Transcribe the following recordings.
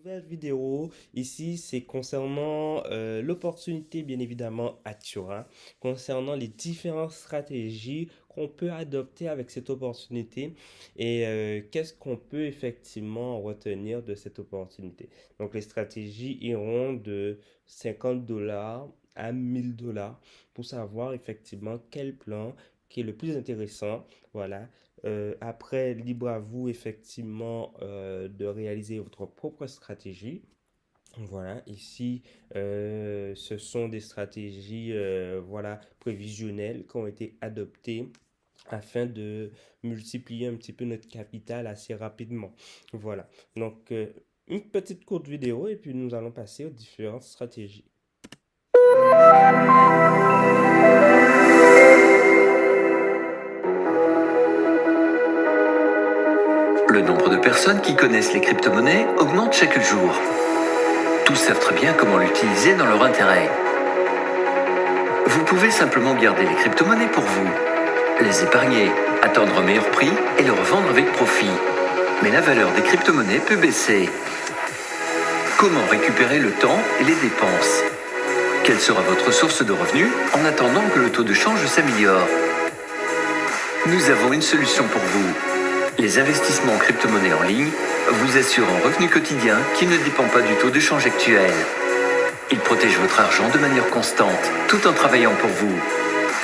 Nouvelle vidéo, ici c'est concernant l'opportunité bien évidemment Atura, concernant les différentes stratégies qu'on peut adopter avec cette opportunité et qu'est-ce qu'on peut effectivement retenir de cette opportunité. Donc les stratégies iront de 50 dollars à 1000 dollars pour savoir effectivement quel plan qui est le plus intéressant. Voilà, après, libre à vous effectivement de réaliser votre propre stratégie. Voilà, ici, ce sont des stratégies voilà, prévisionnelles qui ont été adoptées afin de multiplier un petit peu notre capital assez rapidement. Voilà, donc une petite courte vidéo et puis nous allons passer aux différentes stratégies. Le nombre de personnes qui connaissent les crypto-monnaies augmente chaque jour. Tous savent très bien comment l'utiliser dans leur intérêt. Vous pouvez simplement garder les crypto-monnaies pour vous, les épargner, attendre un meilleur prix et les revendre avec profit. Mais la valeur des crypto-monnaies peut baisser. Comment récupérer le temps et les dépenses? Quelle sera votre source de revenus en attendant que le taux de change s'améliore? Nous avons une solution pour vous. Les investissements en crypto-monnaies en ligne vous assurent un revenu quotidien qui ne dépend pas du taux de change actuel. Ils protègent votre argent de manière constante, tout en travaillant pour vous.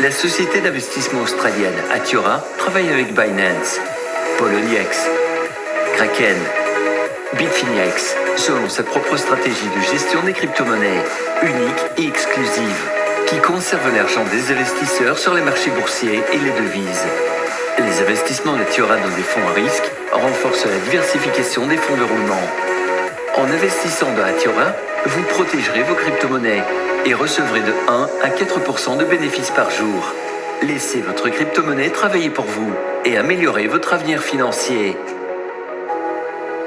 La société d'investissement australienne Atiora travaille avec Binance, Poloniex, Kraken, Bitfinex, selon sa propre stratégie de gestion des crypto-monnaies, unique et exclusive, qui conserve l'argent des investisseurs sur les marchés boursiers et les devises. Les investissements d'Atiora dans des fonds à risque renforcent la diversification des fonds de roulement. En investissant dans Atiora, vous protégerez vos crypto-monnaies et recevrez de 1 à 4% de bénéfices par jour. Laissez votre crypto-monnaie travailler pour vous et améliorez votre avenir financier.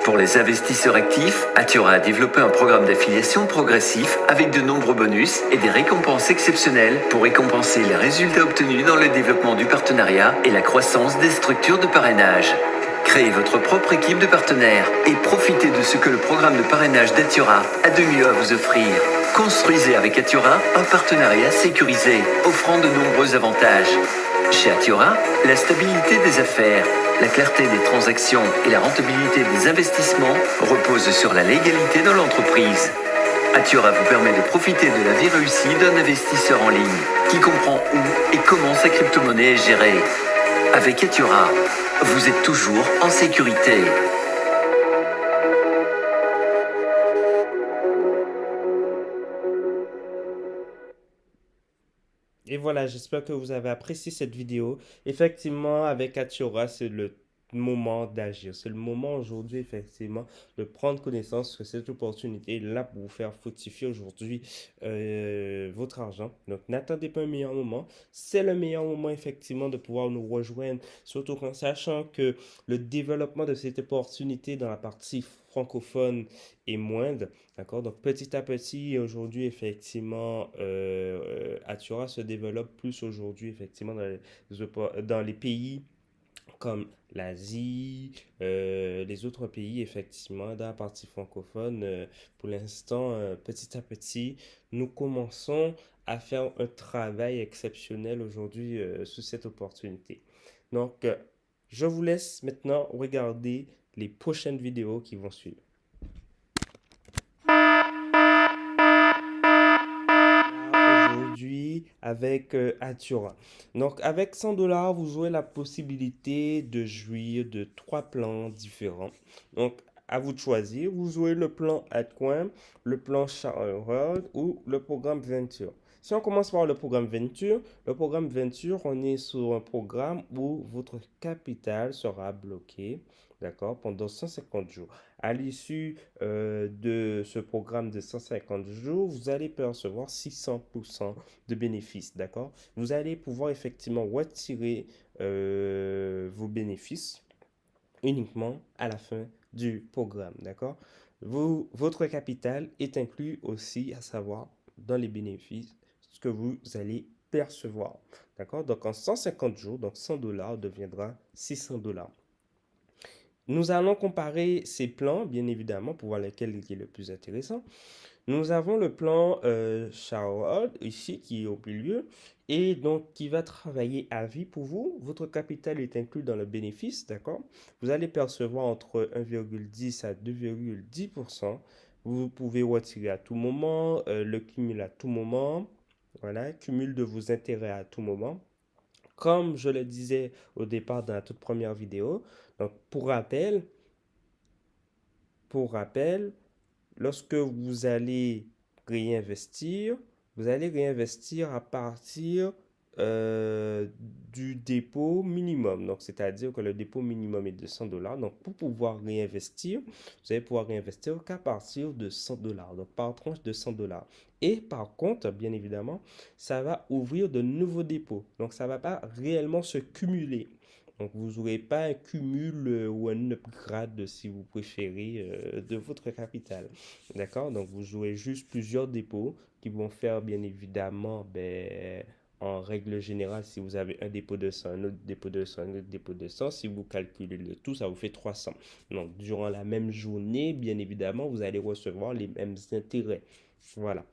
Pour les investisseurs actifs, Atiora a développé un programme d'affiliation progressif avec de nombreux bonus et des récompenses exceptionnelles pour récompenser les résultats obtenus dans le développement du partenariat et la croissance des structures de parrainage. Créez votre propre équipe de partenaires et profitez de ce que le programme de parrainage d'Atiora a de mieux à vous offrir. Construisez avec Atiora un partenariat sécurisé, offrant de nombreux avantages. Chez Atiora, la stabilité des affaires, la clarté des transactions et la rentabilité des investissements reposent sur la légalité dans l'entreprise. Atiora vous permet de profiter de la vie réussie d'un investisseur en ligne qui comprend où et comment sa crypto-monnaie est gérée. Avec Atiora, vous êtes toujours en sécurité. Et voilà, j'espère que vous avez apprécié cette vidéo. Effectivement, avec Atiora, c'est le moment d'agir. C'est le moment aujourd'hui, effectivement, de prendre connaissance que cette opportunité est là pour vous faire fructifier aujourd'hui votre argent. Donc, n'attendez pas un meilleur moment. C'est le meilleur moment, effectivement, de pouvoir nous rejoindre, surtout en sachant que le développement de cette opportunité dans la partie francophone est moindre. D'accord? Donc petit à petit, aujourd'hui, effectivement, Atura se développe plus aujourd'hui, effectivement, dans les pays comme l'Asie, les autres pays, effectivement, dans la partie francophone. Pour l'instant, petit à petit, nous commençons à faire un travail exceptionnel aujourd'hui sur cette opportunité. Donc, je vous laisse maintenant regarder les prochaines vidéos qui vont suivre. Aujourd'hui avec Atura. Donc avec 100 dollars, vous aurez la possibilité de jouir de trois plans différents. Donc à vous de choisir. Vous aurez le plan Altcoin, le plan Share World ou le programme Venture. Si on commence par le programme Venture, on est sur un programme où votre capital sera bloqué, d'accord, pendant 150 jours. À l'issue de ce programme de 150 jours, vous allez percevoir 600% de bénéfices, d'accord? Vous allez pouvoir effectivement retirer vos bénéfices uniquement à la fin du programme, d'accord? Votre capital est inclus aussi, à savoir, dans les bénéfices, ce que vous allez percevoir, d'accord? Donc en 150 jours, donc 100 dollars deviendra 600 dollars. Nous allons comparer ces plans, bien évidemment, pour voir lequel est le plus intéressant. Nous avons le plan Charlotte ici qui est au milieu et donc qui va travailler à vie pour vous. Votre capital est inclus dans le bénéfice, d'accord? Vous allez percevoir entre 1,10 à 2,10%. Vous pouvez retirer à tout moment, le cumul à tout moment. Voilà, cumul de vos intérêts à tout moment. Comme je le disais au départ dans la toute première vidéo, donc pour rappel, lorsque vous allez réinvestir à partir du dépôt minimum. Donc, c'est-à-dire que le dépôt minimum est de 100 dollars. Donc, pour pouvoir réinvestir, vous allez pouvoir réinvestir qu'à partir de 100 dollars. Donc, par tranche de 100 dollars. Et par contre, bien évidemment, ça va ouvrir de nouveaux dépôts. Donc, ça ne va pas réellement se cumuler. Donc, vous n'aurez pas un cumul ou un upgrade, si vous préférez, de votre capital. D'accord? Donc, vous jouez juste plusieurs dépôts qui vont faire, bien évidemment, ben, en règle générale, si vous avez un dépôt de 100, un autre dépôt de 100, un autre dépôt de 100, si vous calculez le tout, ça vous fait 300. Donc, durant la même journée, bien évidemment, vous allez recevoir les mêmes intérêts. Voilà.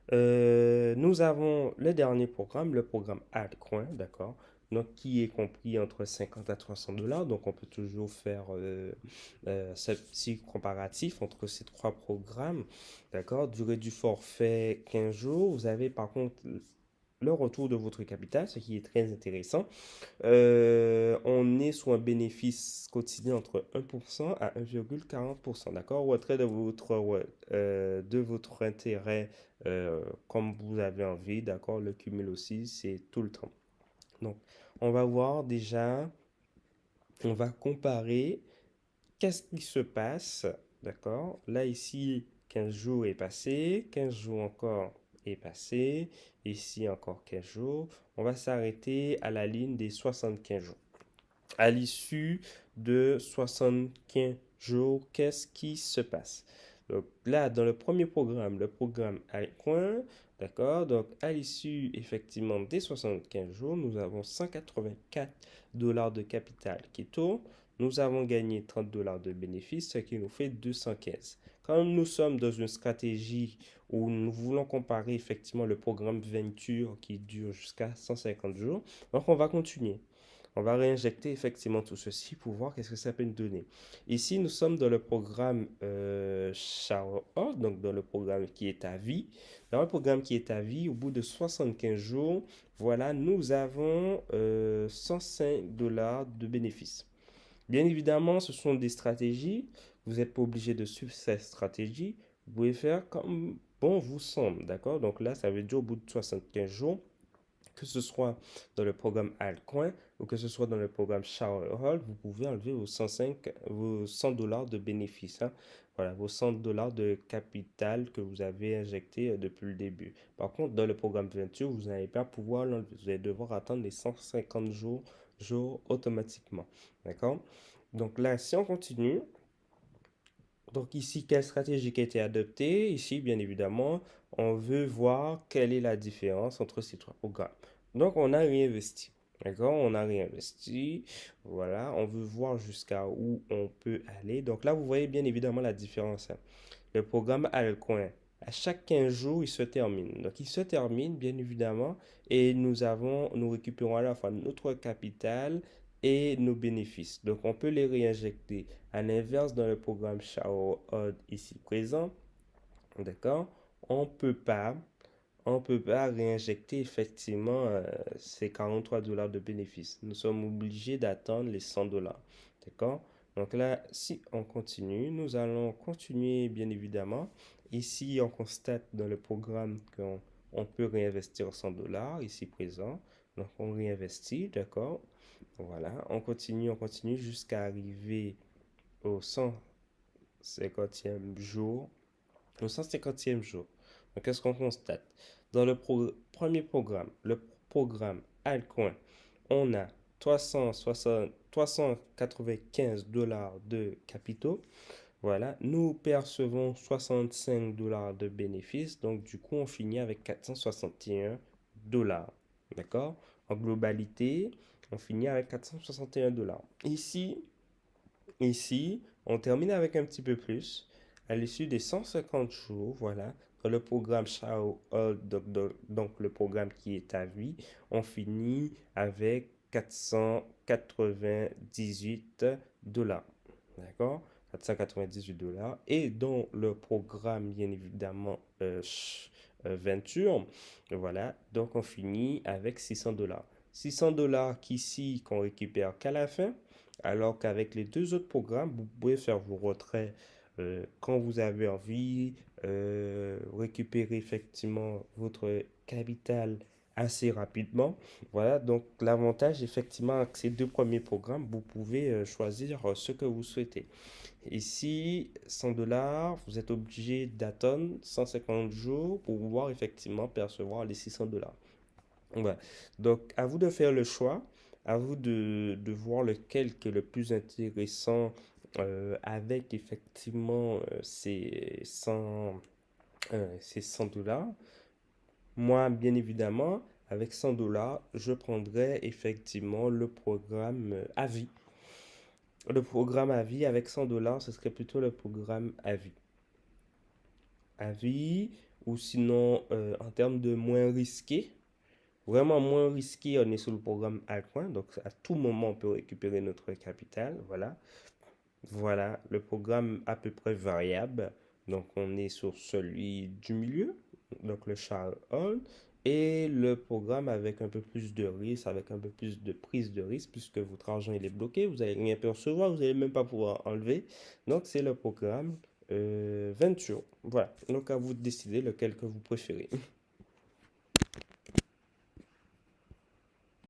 Nous avons le dernier programme, le programme Altcoin, d'accord? Donc, qui est compris entre 50 à 300 dollars. Donc, on peut toujours faire ce petit comparatif entre ces trois programmes, d'accord? Durée du forfait 15 jours. Vous avez par contre le retour de votre capital, ce qui est très intéressant. On est sur un bénéfice quotidien entre 1% à 1,40%, d'accord? Retrait de votre intérêt comme vous avez envie, d'accord? Le cumul aussi, c'est tout le temps. Donc, on va voir déjà, on va comparer qu'est-ce qui se passe, d'accord? Là, ici, 15 jours est passé, 15 jours encore est passé, ici encore 15 jours. On va s'arrêter à la ligne des 75 jours. À l'issue de 75 jours, qu'est-ce qui se passe? Donc là, dans le premier programme, le programme Altcoin, d'accord? Donc à l'issue effectivement des 75 jours, nous avons 184 dollars de capital qui tourne. Nous avons gagné 30 dollars de bénéfices, ce qui nous fait 215. Comme nous sommes dans une stratégie où nous voulons comparer effectivement le programme Venture qui dure jusqu'à 150 jours, donc on va continuer. On va réinjecter effectivement tout ceci pour voir qu'est-ce que ça peut nous donner. Ici, nous sommes dans le programme Shower donc dans le programme qui est à vie. Dans le programme qui est à vie, au bout de 75 jours, voilà, nous avons 105 dollars de bénéfices. Bien évidemment, ce sont des stratégies. Vous n'êtes pas obligé de suivre cette stratégie. Vous pouvez faire comme bon vous semble, d'accord? Donc là, ça veut dire au bout de 75 jours, que ce soit dans le programme Altcoin ou que ce soit dans le programme Showerhold, vous pouvez enlever vos 100 dollars de bénéfices. Hein. Voilà, vos 100 dollars de capital que vous avez injecté depuis le début. Par contre, dans le programme Venture, vous n'allez pas pouvoir l'enlever. Vous allez devoir attendre les 150 jours automatiquement. D'accord? Donc là, si on continue, donc ici, quelle stratégie qui a été adoptée? Ici, bien évidemment, on veut voir quelle est la différence entre ces trois programmes. Donc, on a réinvesti. D'accord? On a réinvesti. Voilà. On veut voir jusqu'à où on peut aller. Donc là, vous voyez bien évidemment la différence. Hein. Le programme Alcoin, à chaque 15 jours, il se termine. Donc, il se termine, bien évidemment, et nous récupérons à la fois notre capital et nos bénéfices. Donc, on peut les réinjecter. À l'inverse, dans le programme Shower Odd ici présent, d'accord, on peut pas, on peut pas réinjecter effectivement ces 43 dollars de bénéfices. Nous sommes obligés d'attendre les 100 dollars. D'accord? Donc là, si on continue, nous allons continuer bien évidemment. Ici, on constate dans le programme qu'on peut réinvestir 100 dollars ici présent. Donc on réinvestit, d'accord? Voilà, on continue jusqu'à arriver au 150e jour. Au 150e jour. Donc, qu'est-ce qu'on constate? Dans le premier programme, le programme Alcoin, on a 395 dollars de capitaux. Voilà, nous percevons 65 dollars de bénéfices. Donc, du coup, on finit avec 461 dollars. D'accord? En globalité, on finit avec 461 dollars. Ici, Ici, on termine avec un petit peu plus. À l'issue des 150 jours, voilà, dans le programme Shao All, donc le programme qui est à vie, on finit avec 498 dollars. D'accord? 498 dollars. Et dans le programme, bien évidemment, Venture, voilà, donc on finit avec 600 dollars. 600 dollars qu'ici, qu'on récupère qu'à la fin, alors qu'avec les deux autres programmes, vous pouvez faire vos retraits quand vous avez envie, récupérer effectivement votre capital assez rapidement. Voilà, donc l'avantage effectivement avec ces deux premiers programmes, vous pouvez choisir ce que vous souhaitez. Ici, 100 dollars, vous êtes obligé d'attendre 150 jours pour pouvoir effectivement percevoir les 600 dollars. Voilà. Donc, à vous de faire le choix, à vous de voir lequel qui est le plus intéressant avec effectivement ces 100 dollars. Moi, bien évidemment, avec 100 dollars, je prendrais effectivement le programme à vie. Le programme à vie avec 100 dollars, ce serait plutôt le programme à vie. À vie, ou sinon, en termes de moins risqué, vraiment moins risqué, on est sur le programme Altcoin. Donc, à tout moment, on peut récupérer notre capital. Voilà. Voilà, le programme à peu près variable. Donc, on est sur celui du milieu, donc le Charles Hall, et le programme avec un peu plus de risque, avec un peu plus de prise de risque, puisque votre argent il est bloqué, vous n'allez rien percevoir, vous n'allez même pas pouvoir enlever. Donc, c'est le programme Venture. Voilà, donc à vous de décider lequel que vous préférez.